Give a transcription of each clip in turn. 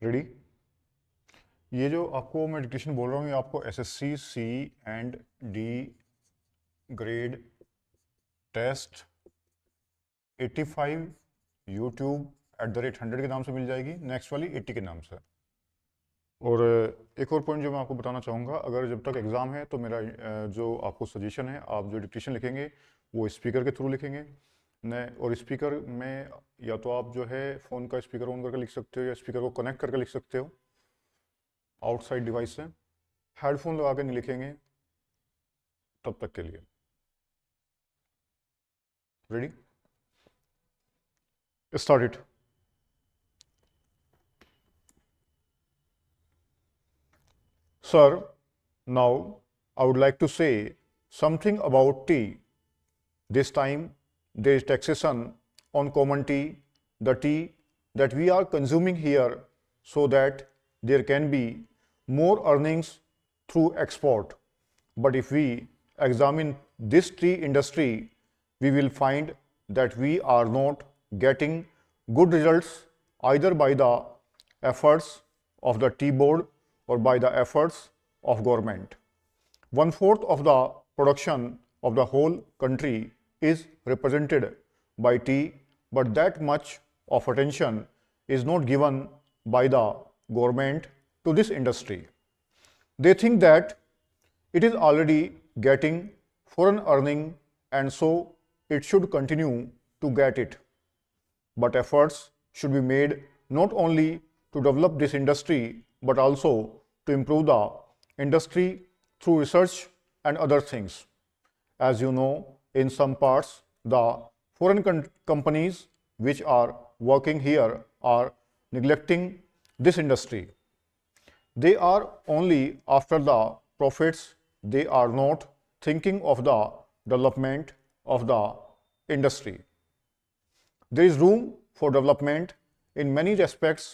Ready. ये जो आपको मैं डिक्टेशन बोल रहा हूँ ये आपको SSC C and D grade test 85 YouTube@100 के नाम से मिल जाएगी, नेक्स्ट वाली 80 के नाम से। और एक और पॉइंट जो मैं आपको बताना चाहूँगा, अगर जब तक एग्ज़ाम है तो मेरा जो आपको सजेशन है, आप जो डिक्टेशन लिखेंगे वो स्पीकर के थ्रू लिखेंगे न, और स्पीकर में या तो आप जो है फ़ोन का स्पीकर ऑन करके लिख सकते हो या स्पीकर को कनेक्ट करके लिख सकते हो आउटसाइड डिवाइस से। हेडफोन लगा के नहीं लिखेंगे तब तक के लिए। Ready, start it. Sir, now I would like to say something about tea. This time there is taxation on common tea, the tea that we are consuming here, so that there can be more earnings through export. But if we examine this tea industry, we will find that we are not getting good results either by the efforts of the tea board or by the efforts of government. 1/4 of the production of the whole country is represented by tea, but that much of attention is not given by the government to this industry. They think that it is already getting foreign earning and so it should continue to get it. But efforts should be made not only to develop this industry but also to improve the industry through research and other things. As you know, in some parts, the foreign companies which are working here are neglecting this industry. They are only after the profits, they are not thinking of the development of the industry. There is room for development in many respects,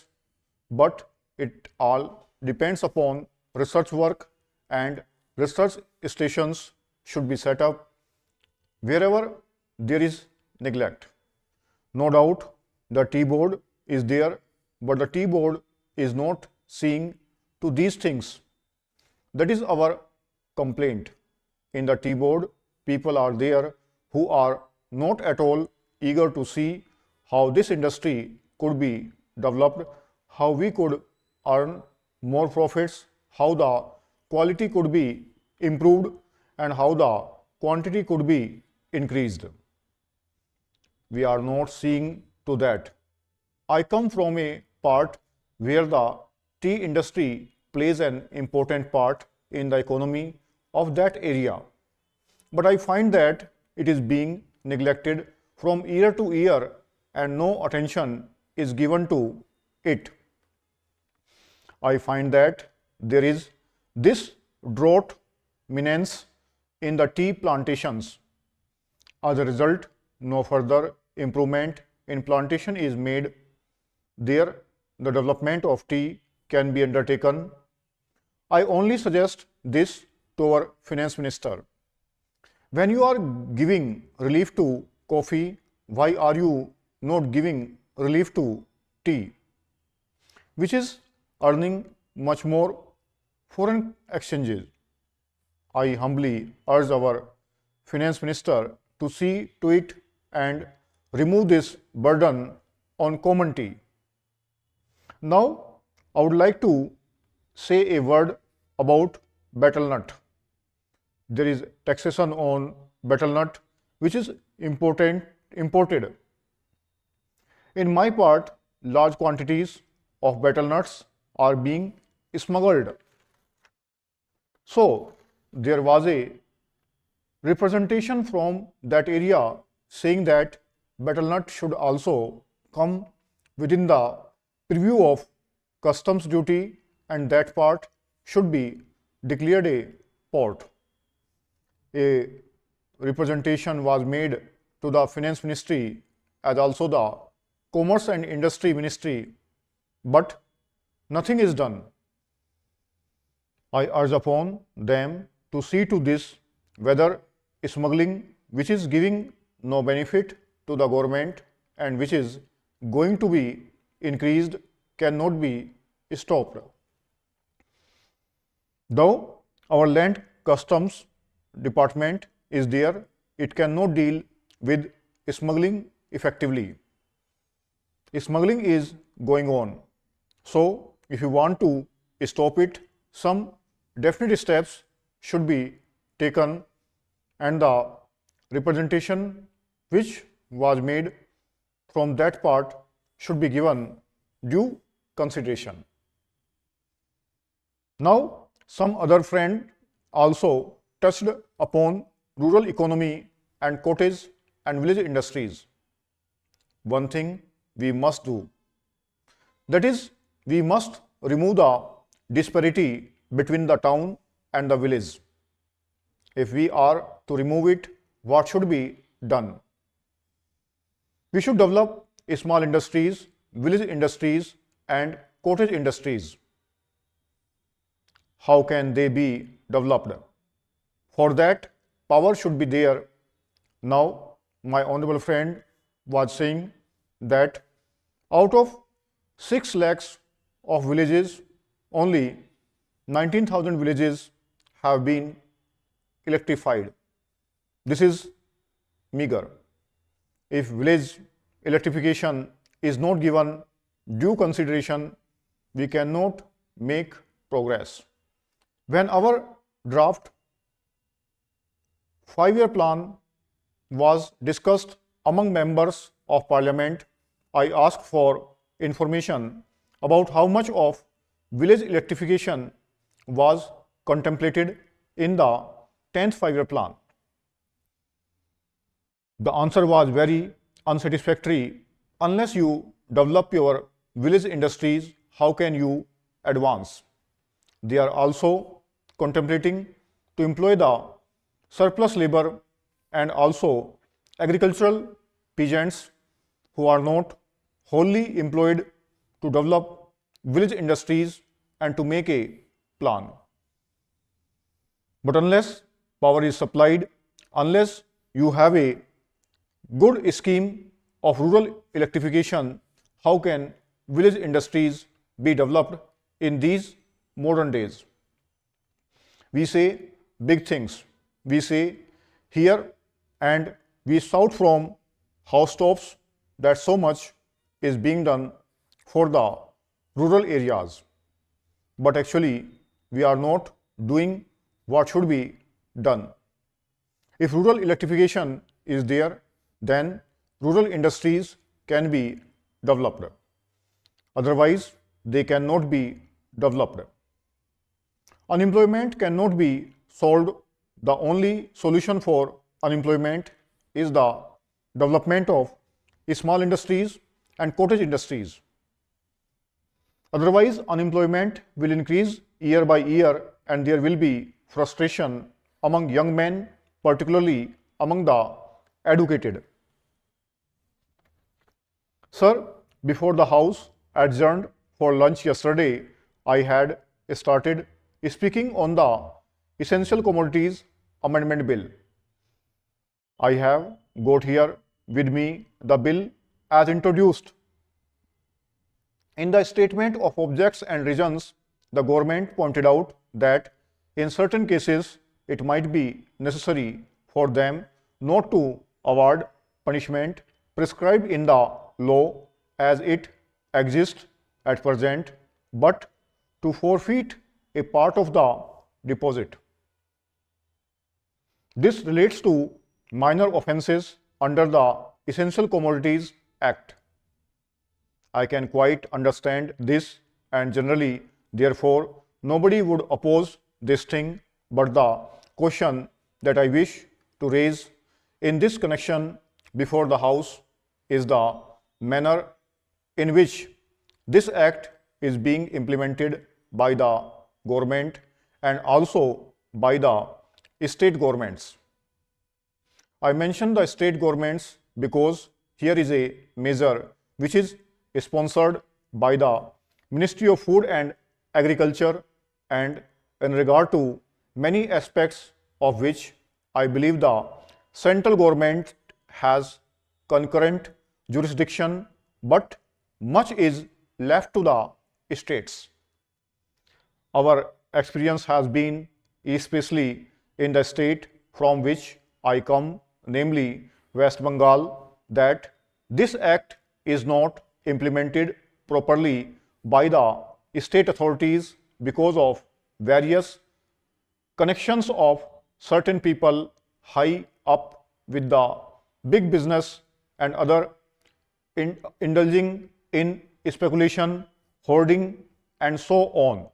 but it all depends upon research work, and research stations should be set up wherever there is neglect. No doubt the tea board is there, but the tea board is not seeing to these things. That is our complaint. In the tea board, people are there who are not at all eager to see how this industry could be developed, how we could earn more profits, how the quality could be improved, and how the quantity could be increased. We are not seeing to that. I come from a part where the tea industry plays an important part in the economy of that area, but I find that it is being neglected from year to year and no attention is given to it. I find that there is this drought menace in the tea plantations. As a result, no further improvement in plantation is made. There, the development of tea can be undertaken. I only suggest this to our finance minister. When you are giving relief to coffee, why are you not giving relief to tea, which is earning much more foreign exchanges? I humbly urge our finance minister to see to it and remove this burden on common tea. Now, I would like to say a word about betel nut. There is taxation on betel nut which is imported. In my part, large quantities of betel nuts are being smuggled. So, there was a representation from that area saying that betel nut should also come within the purview of customs duty and that part should be declared a port. A representation was made to the finance ministry as also the commerce and industry ministry, but nothing is done. I urge upon them to see to this whether smuggling, which is giving no benefit to the government and which is going to be increased, cannot be stopped. Though our land customs department is there, it cannot deal with smuggling effectively. Smuggling is going on. So, if you want to stop it, some definite steps should be taken and the representation which was made from that part should be given due consideration. Now, some other friend also touched upon rural economy and cottage and village industries. One thing we must do, that is, we must remove the disparity between the town and the village. If we are to remove it, what should be done? We should develop small industries, village industries and cottage industries. How can they be developed? For that, power should be there. Now, my honorable friend was saying that out of 6 lakhs of villages, only 19,000 villages have been electrified. This is meager. If village electrification is not given due consideration, we cannot make progress. When our draft 5-year plan was discussed among members of parliament, I asked for information about how much of village electrification was contemplated in the 10th 5-year plan. The answer was very unsatisfactory. Unless you develop your village industries, how can you advance? They are also contemplating to employ the surplus labor and also agricultural peasants who are not wholly employed to develop village industries and to make a plan. But unless power is supplied, unless you have a good scheme of rural electrification, how can village industries be developed in these modern days? We say big things. We say here and we shout from housetops that so much is being done for the rural areas. But actually, we are not doing what should be done. If rural electrification is there, then rural industries can be developed. Otherwise, they cannot be developed. Unemployment cannot be solved. The only solution for unemployment is the development of small industries and cottage industries. Otherwise, unemployment will increase year by year and there will be frustration among young men, particularly among the educated. Sir, before the House adjourned for lunch yesterday, I had started speaking on the Essential Commodities Amendment Bill. I have got here with me the bill as introduced. In the statement of objects and reasons, the government pointed out that in certain cases it might be necessary for them not to award punishment prescribed in the law as it exists at present, but to forfeit a part of the deposit. This relates to minor offences under the Essential Commodities Act. I can quite understand this and generally, therefore, nobody would oppose this thing, but the question that I wish to raise in this connection before the House is the manner in which this act is being implemented by the government and also by the state governments. I mention the state governments because here is a measure which is sponsored by the Ministry of Food and Agriculture and in regard to many aspects of which I believe the central government has concurrent jurisdiction, but much is left to the states. our experience has been, especially in the state from which I come, namely West Bengal, that this act is not implemented properly by the state authorities because of various connections of certain people high up with the big business and other indulging in speculation, hoarding and so on.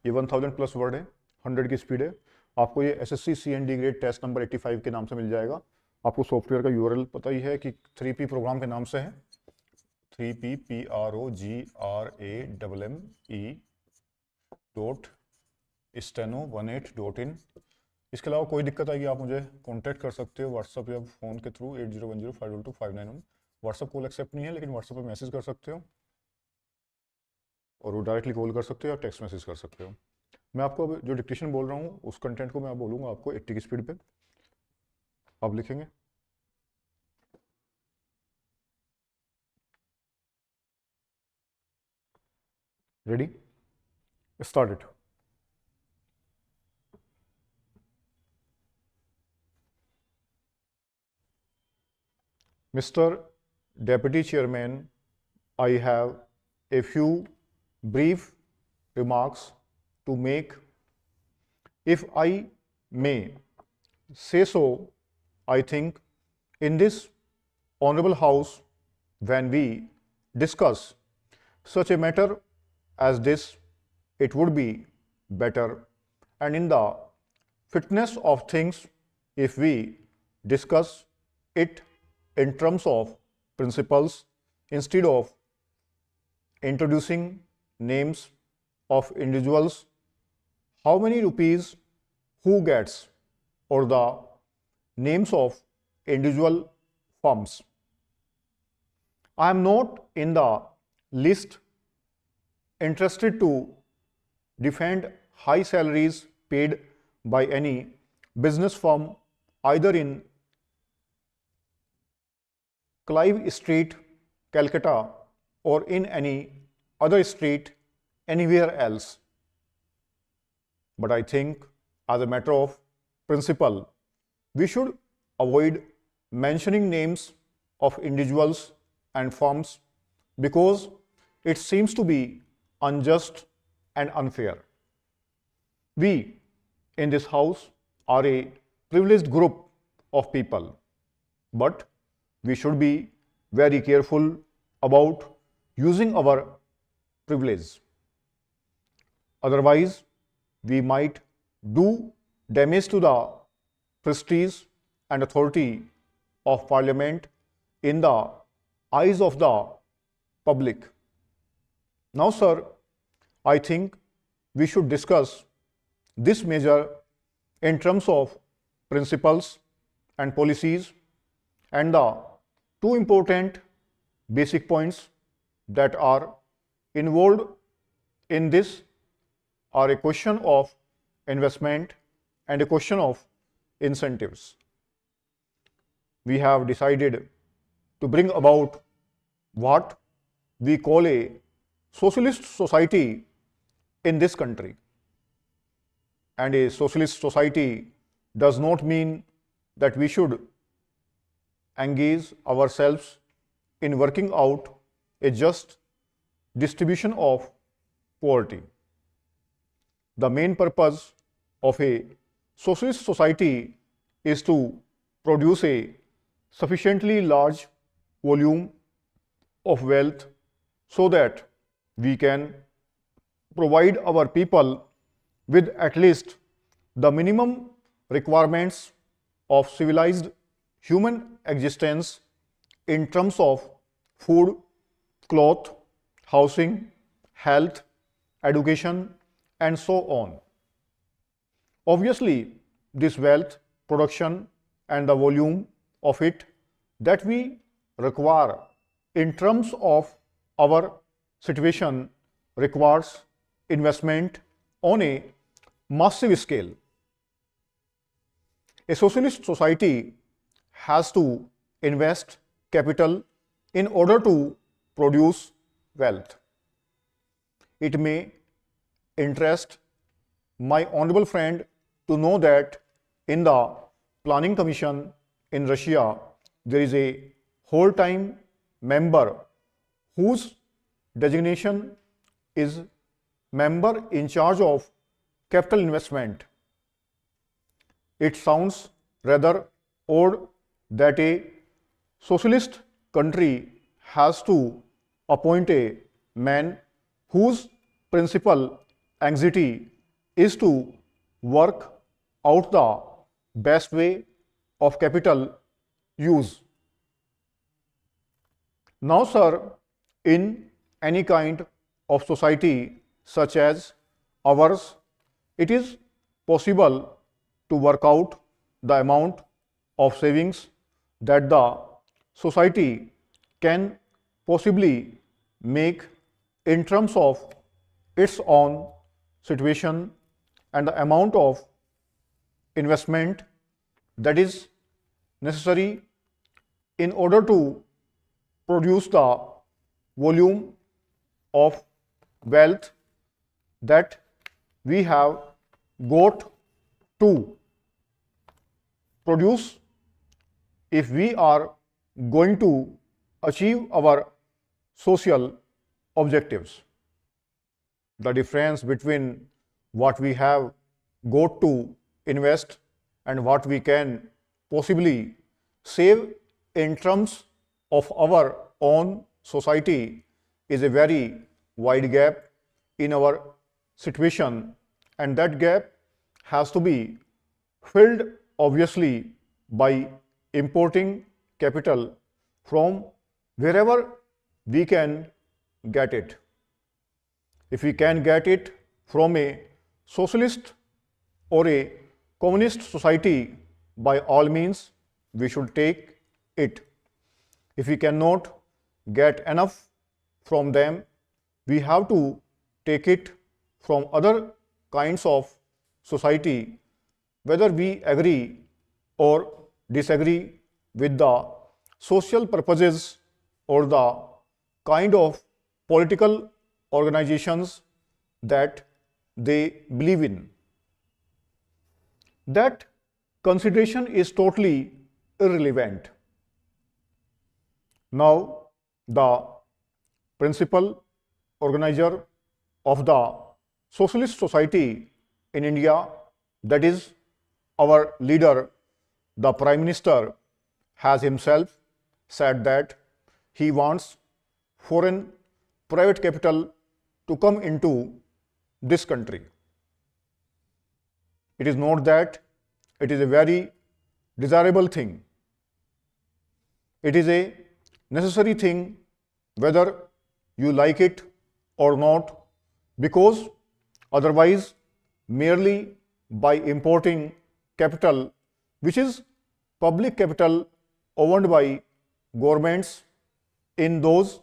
ये 1000 plus word है, 100 की speed है. आपको ये SSC C D grade test number 85 के नाम से मिल जाएगा. आपको सॉफ्टवेयर का URL पता ही है कि 3P प्रोग्राम के नाम से है, 3P programme.steno18.in. इसके अलावा कोई दिक्कत आएगी आप मुझे कांटेक्ट कर सकते हो व्हाट्सएप या फ़ोन के थ्रू 8010522591. व्हाट्सएप कॉल एक्सेप्ट नहीं है, लेकिन व्हाट्सएप पे मैसेज कर सकते हो और वो डायरेक्टली कॉल कर सकते हो या टेक्स्ट मैसेज कर सकते हो. मैं आपको अब जो डिक्टेशन बोल रहा हूँ उस कंटेंट को मैं बोलूँगा आपको 80 की स्पीड पे. आप लिखेंगे. Ready, start it. Mr. Deputy Chairman, I have a few brief remarks to make. If I may say so, I think in this Honorable House, when we discuss such a matter as this, it would be better and in the fitness of things if we discuss it in terms of principles instead of introducing names of individuals, how many rupees, who gets, or the names of individual firms. I am not in the least interested to defend high salaries paid by any business firm either in Clive Street, Calcutta, or in any other street anywhere else. But I think as a matter of principle, we should avoid mentioning names of individuals and firms because it seems to be unjust and unfair. We in this house are a privileged group of people, but we should be very careful about using our privilege. Otherwise, we might do damage to the prestige and authority of Parliament in the eyes of the public. Now, sir, I think we should discuss this measure in terms of principles and policies, and the two important basic points that are involved in this are a question of investment and a question of incentives. We have decided to bring about what we call a socialist society in this country. And a socialist society does not mean that we should engage ourselves in working out a just distribution of poverty. The main purpose of a socialist society is to produce a sufficiently large volume of wealth so that we can provide our people with at least the minimum requirements of civilized human existence in terms of food, cloth, housing, health, education, and so on. Obviously, this wealth production and the volume of it that we require in terms of our situation requires investment on a massive scale. A socialist society has to invest capital in order to produce wealth. It may interest my honorable friend to know that in the Planning Commission in Russia, there is a whole-time member whose designation is member in charge of capital investment. It sounds rather odd that a socialist country has to appoint a man whose principal anxiety is to work out the best way of capital use. Now, sir, in any kind of society such as ours, it is possible to work out the amount of savings that the society can possibly make in terms of its own situation and the amount of investment that is necessary in order to produce the volume of wealth that we have got to produce if we are going to achieve our social objectives. The difference between what we have got to invest and what we can possibly save in terms of our own society is a very wide gap in our situation, and that gap has to be filled obviously by importing capital from wherever we can get it. If we can get it from a socialist or a communist society, by all means we should take it. If we cannot get enough from them, we have to take it from other kinds of society, whether we agree or disagree with the social purposes or the kind of political organizations that they believe in. That consideration is totally irrelevant. Now, the principal organizer of the socialist society in India, that is our leader, the Prime Minister, has himself said that he wants foreign private capital to come into this country. It is not that it is a very desirable thing. It is a necessary thing whether you like it or not, because otherwise merely by importing capital, which is public capital owned by governments in those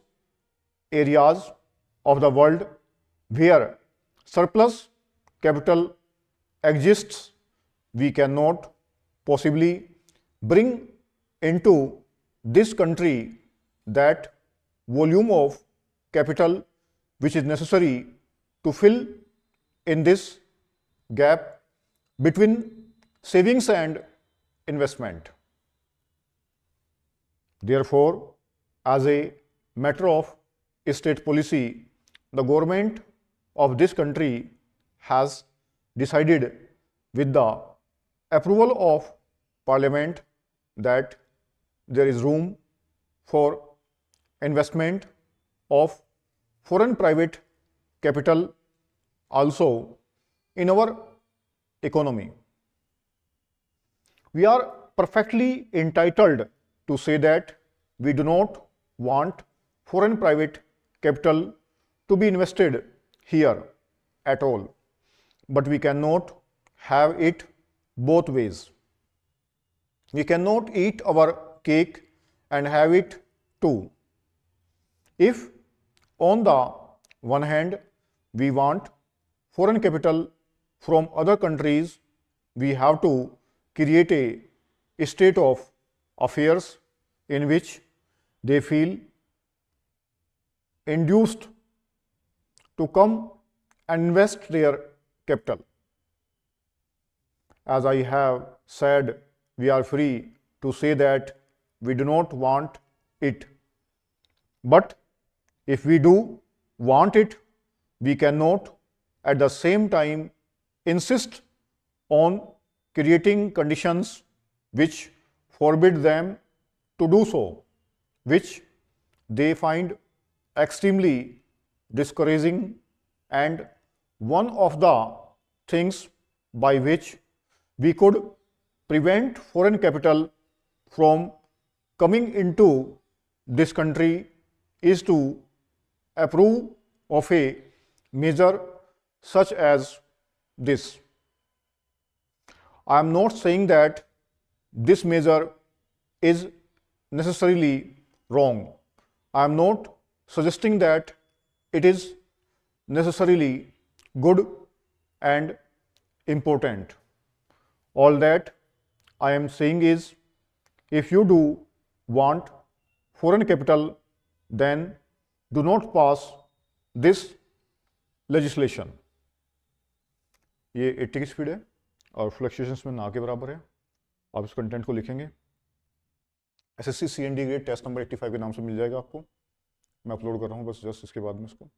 areas of the world where surplus capital exists, we cannot possibly bring into this country that volume of capital which is necessary to fill in this gap between savings and investment. Therefore, as a matter of state policy, the government of this country has decided with the approval of Parliament that there is room for investment of foreign private capital also in our economy. We are perfectly entitled to say that we do not want foreign private capital to be invested here at all, but we cannot have it both ways. We cannot eat our cake and have it too. If on the one hand we want foreign capital from other countries, we have to create a state of affairs in which they feel induced to come and invest their capital. As I have said, we are free to say that we do not want it. But if we do want it, we cannot at the same time insist on creating conditions which forbid them to do so, which they find extremely discouraging, and one of the things by which we could prevent foreign capital from coming into this country is to approve of a measure such as this. I am not saying that this measure is necessarily wrong. I am not suggesting that it is necessarily good and important. All that I am saying is, if you do want foreign capital, then do not pass this legislation. ये 80 की speed है और fluctuations में ना के बराबर है. आप इस कंटेंट को लिखेंगे. SSC CND grade test number 85 के नाम से मिल जाएगा आपको. मैं अपलोड कर रहा हूँ बस जस्ट इसके बाद में इसको.